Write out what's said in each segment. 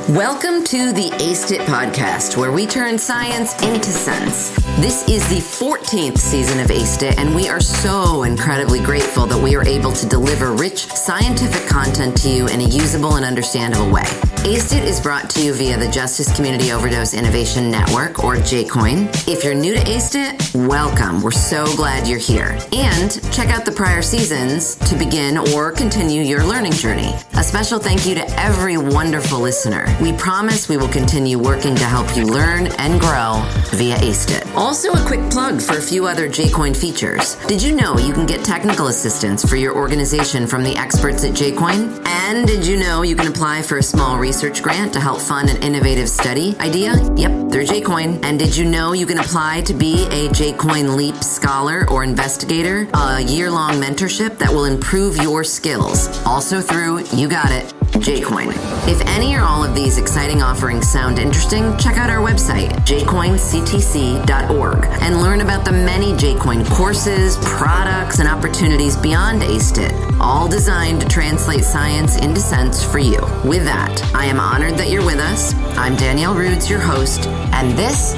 Welcome to the Aced It podcast, where we turn science into sense. This is the 14th season of Aced It, and we are so incredibly grateful that we are able to deliver rich scientific content to you in a usable and understandable way. Aced It is brought to you via the Justice Community Overdose Innovation Network, or JCOIN. If you're new to Aced It, welcome. We're so glad you're here. And check out the prior seasons to begin or continue your learning journey. A special thank you to every wonderful listener. We promise we will continue working to help you learn and grow via Aced It. Also, a quick plug for a few other JCOIN features. Did you know you can get technical assistance for your organization from the experts at JCOIN? And did you know you can apply for a small research grant to help fund an innovative study idea? Yep, through JCOIN. And did you know you can apply to be a JCOIN LEAP scholar or investigator, a year-long mentorship that will improve your skills? Also through, you got it, JCOIN. If any or all of these exciting offerings sound interesting, check out our website, JCOIN-CTC.org, and learn about the many JCOIN courses, products, and opportunities beyond Aced It, all designed to translate science into sense for you. With that, I am honored that you're with us. I'm Danielle Rudes, your host, and this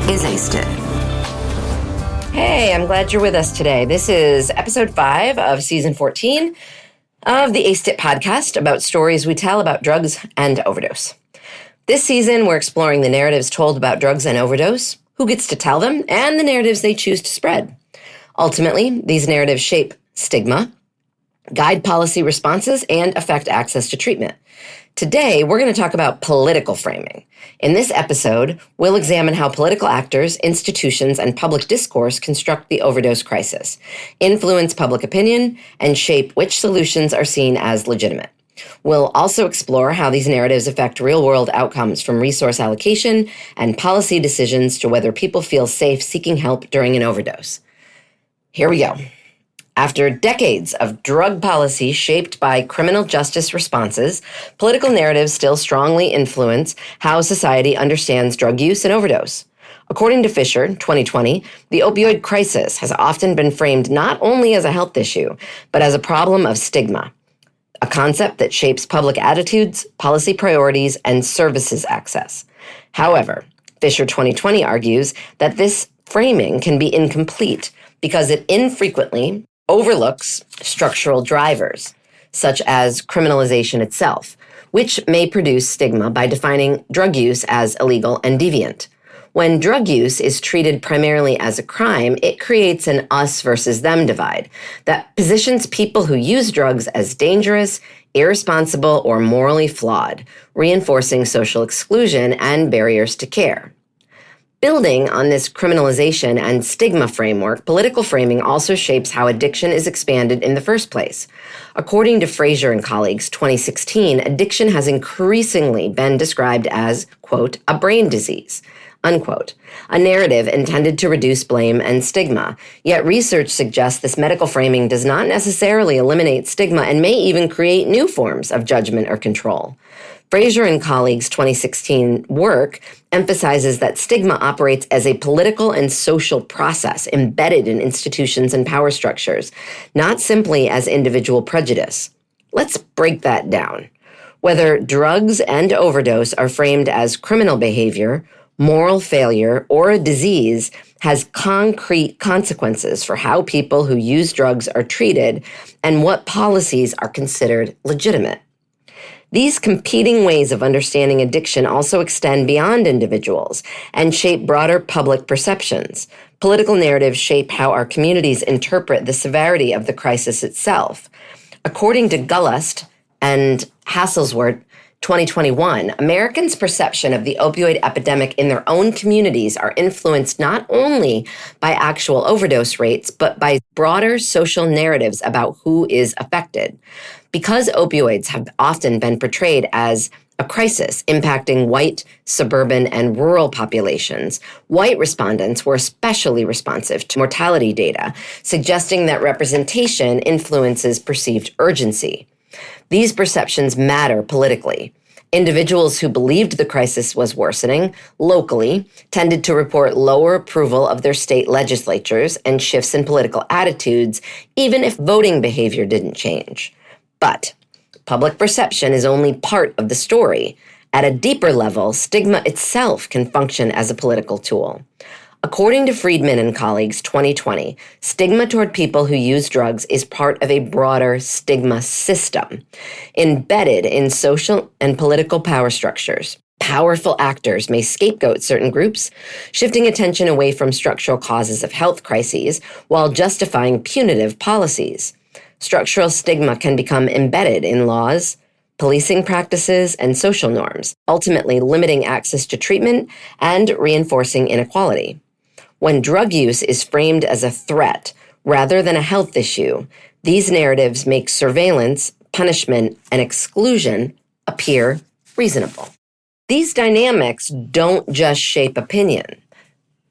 is Aced It. Hey, I'm glad you're with us today. This is episode 5 of season 14 of the Aced It podcast, about stories we tell about drugs and overdose. This season, we're exploring the narratives told about drugs and overdose, who gets to tell them, and the narratives they choose to spread. Ultimately, these narratives shape stigma, guide policy responses, and affect access to treatment. Today, we're going to talk about political framing. In this episode, we'll examine how political actors, institutions, and public discourse construct the overdose crisis, influence public opinion, and shape which solutions are seen as legitimate. We'll also explore how these narratives affect real-world outcomes, from resource allocation and policy decisions to whether people feel safe seeking help during an overdose. Here we go. After decades of drug policy shaped by criminal justice responses, political narratives still strongly influence how society understands drug use and overdose. According to Fisher, 2020, the opioid crisis has often been framed not only as a health issue, but as a problem of stigma, a concept that shapes public attitudes, policy priorities, and services access. However, Fisher 2020 argues that this framing can be incomplete because it infrequently overlooks structural drivers, such as criminalization itself, which may produce stigma by defining drug use as illegal and deviant. When drug use is treated primarily as a crime, it creates an us versus them divide that positions people who use drugs as dangerous, irresponsible, or morally flawed, reinforcing social exclusion and barriers to care. Building on this criminalization and stigma framework, political framing also shapes how addiction is expanded in the first place. According to Fraser and colleagues, 2016, addiction has increasingly been described as, quote, a brain disease, unquote, a narrative intended to reduce blame and stigma. Yet research suggests this medical framing does not necessarily eliminate stigma and may even create new forms of judgment or control. Fraser and colleagues' 2016 work emphasizes that stigma operates as a political and social process embedded in institutions and power structures, not simply as individual prejudice. Let's break that down. Whether drugs and overdose are framed as criminal behavior, moral failure, or a disease has concrete consequences for how people who use drugs are treated and what policies are considered legitimate. These competing ways of understanding addiction also extend beyond individuals and shape broader public perceptions. Political narratives shape how our communities interpret the severity of the crisis itself. According to Gullust and Hasselzwart, 2021, Americans' perception of the opioid epidemic in their own communities are influenced not only by actual overdose rates, but by broader social narratives about who is affected. Because opioids have often been portrayed as a crisis impacting white, suburban, and rural populations, white respondents were especially responsive to mortality data, suggesting that representation influences perceived urgency. These perceptions matter politically. Individuals who believed the crisis was worsening locally tended to report lower approval of their state legislatures and shifts in political attitudes, even if voting behavior didn't change. But public perception is only part of the story. At a deeper level, stigma itself can function as a political tool. According to Friedman and colleagues 2020, stigma toward people who use drugs is part of a broader stigma system, embedded in social and political power structures. Powerful actors may scapegoat certain groups, shifting attention away from structural causes of health crises while justifying punitive policies. Structural stigma can become embedded in laws, policing practices, and social norms, ultimately limiting access to treatment and reinforcing inequality. When drug use is framed as a threat rather than a health issue, these narratives make surveillance, punishment, and exclusion appear reasonable. These dynamics don't just shape opinion.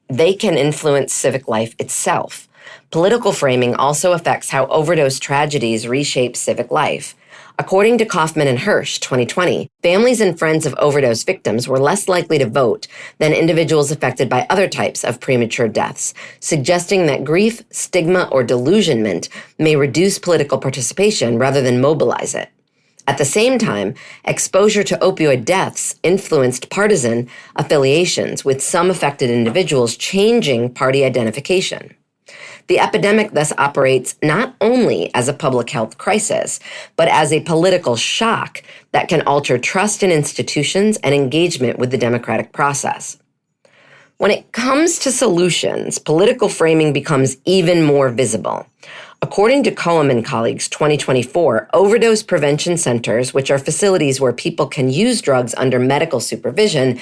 They can influence civic life itself. Political framing also affects how overdose tragedies reshape civic life. According to Kaufman and Hirsch, 2020, families and friends of overdose victims were less likely to vote than individuals affected by other types of premature deaths, suggesting that grief, stigma, or delusionment may reduce political participation rather than mobilize it. At the same time, exposure to opioid deaths influenced partisan affiliations, with some affected individuals changing party identification. The epidemic thus operates not only as a public health crisis, but as a political shock that can alter trust in institutions and engagement with the democratic process. When it comes to solutions, political framing becomes even more visible. According to Cohen and colleagues 2024, overdose prevention centers, which are facilities where people can use drugs under medical supervision,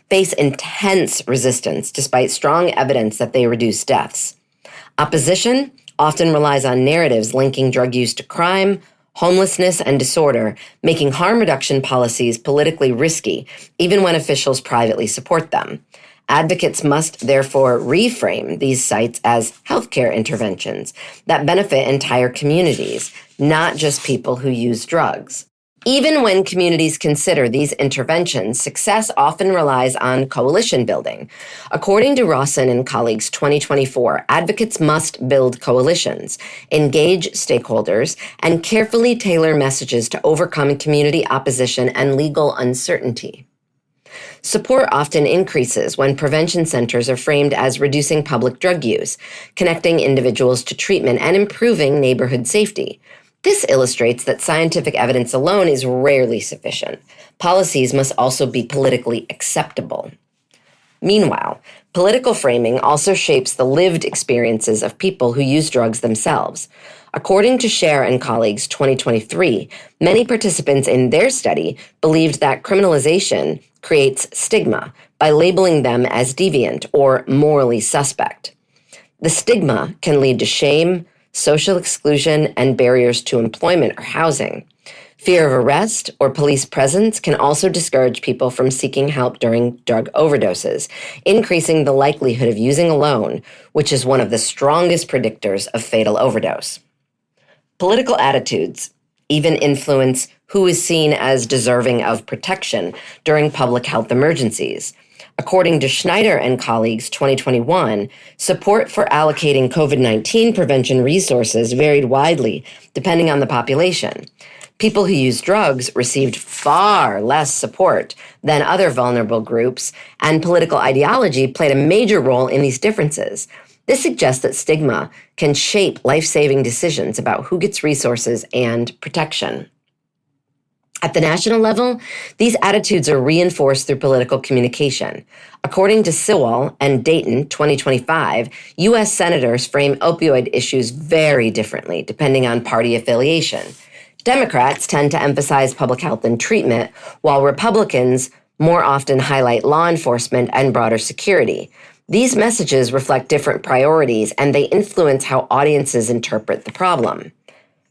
face intense resistance despite strong evidence that they reduce deaths. Opposition often relies on narratives linking drug use to crime, homelessness, and disorder, making harm reduction policies politically risky, even when officials privately support them. Advocates must therefore reframe these sites as healthcare interventions that benefit entire communities, not just people who use drugs. Even when communities consider these interventions, success often relies on coalition building. According to Rawson and colleagues 2024, advocates must build coalitions, engage stakeholders, and carefully tailor messages to overcome community opposition and legal uncertainty. Support often increases when prevention centers are framed as reducing public drug use, connecting individuals to treatment, and improving neighborhood safety. This illustrates that scientific evidence alone is rarely sufficient. Policies must also be politically acceptable. Meanwhile, political framing also shapes the lived experiences of people who use drugs themselves. According to Scher and colleagues 2023, many participants in their study believed that criminalization creates stigma by labeling them as deviant or morally suspect. The stigma can lead to shame, social exclusion, and barriers to employment or housing. Fear of arrest or police presence can also discourage people from seeking help during drug overdoses, increasing the likelihood of using alone, which is one of the strongest predictors of fatal overdose. Political attitudes even influence who is seen as deserving of protection during public health emergencies. According to Schneider and colleagues 2021, support for allocating COVID-19 prevention resources varied widely depending on the population. People who use drugs received far less support than other vulnerable groups, and political ideology played a major role in these differences. This suggests that stigma can shape life-saving decisions about who gets resources and protection. At the national level, these attitudes are reinforced through political communication. According to Sewell and Dayton, 2025, U.S. senators frame opioid issues very differently depending on party affiliation. Democrats tend to emphasize public health and treatment, while Republicans more often highlight law enforcement and broader security. These messages reflect different priorities, and they influence how audiences interpret the problem.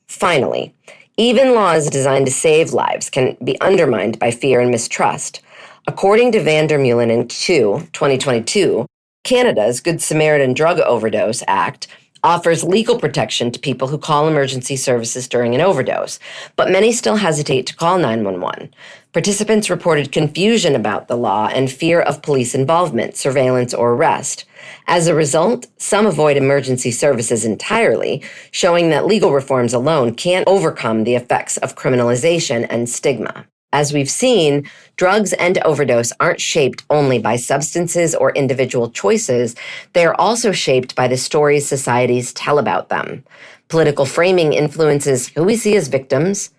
Finally, even laws designed to save lives can be undermined by fear and mistrust. According to Vandermeulen and 2022, Canada's Good Samaritan Drug Overdose Act offers legal protection to people who call emergency services during an overdose, but many still hesitate to call 911. Participants reported confusion about the law and fear of police involvement, surveillance, or arrest. As a result, some avoid emergency services entirely, showing that legal reforms alone can't overcome the effects of criminalization and stigma. As we've seen, drugs and overdose aren't shaped only by substances or individual choices. They are also shaped by the stories societies tell about them. Political framing influences who we see as victims,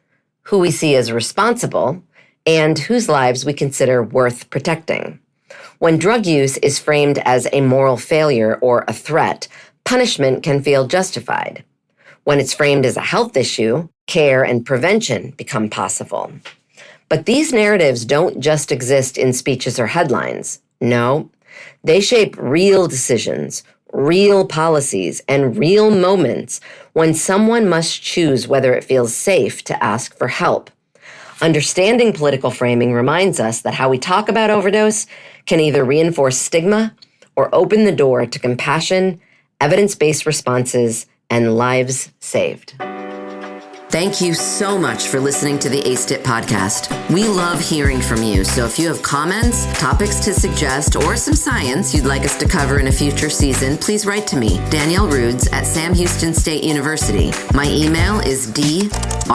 who we see as responsible, and whose lives we consider worth protecting. When drug use is framed as a moral failure or a threat, punishment can feel justified. When it's framed as a health issue, care and prevention become possible. But these narratives don't just exist in speeches or headlines. No, they shape real decisions, real policies, and real moments when someone must choose whether it feels safe to ask for help. Understanding political framing reminds us that how we talk about overdose can either reinforce stigma or open the door to compassion, evidence-based responses, and lives saved. Thank you so much for listening to the ACEDIT podcast. We love hearing from you, so if you have comments, topics to suggest, or some science you'd like us to cover in a future season, please write to me, Danielle Rudes at Sam Houston State University. My email is drudes@shsu.edu.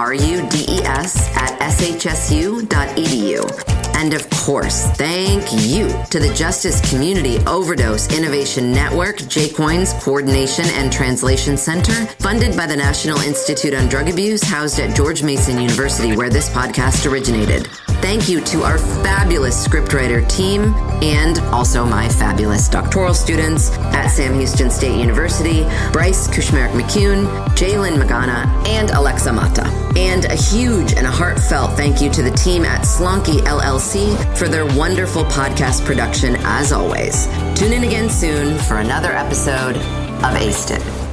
And of course, thank you to the Justice Community Overdose Innovation Network, JCOIN's Coordination and Translation Center, funded by the National Institute on Drug Abuse, housed at George Mason University, where this podcast originated. Thank you to our fabulous scriptwriter team and also my fabulous doctoral students at Sam Houston State University, Bryce Kushmerik-McCune, Jalen Magana, and Alexa Mata. And a huge and a heartfelt thank you to the team at Slonky LLC for their wonderful podcast production as always. Tune in again soon for another episode of ACEDIT.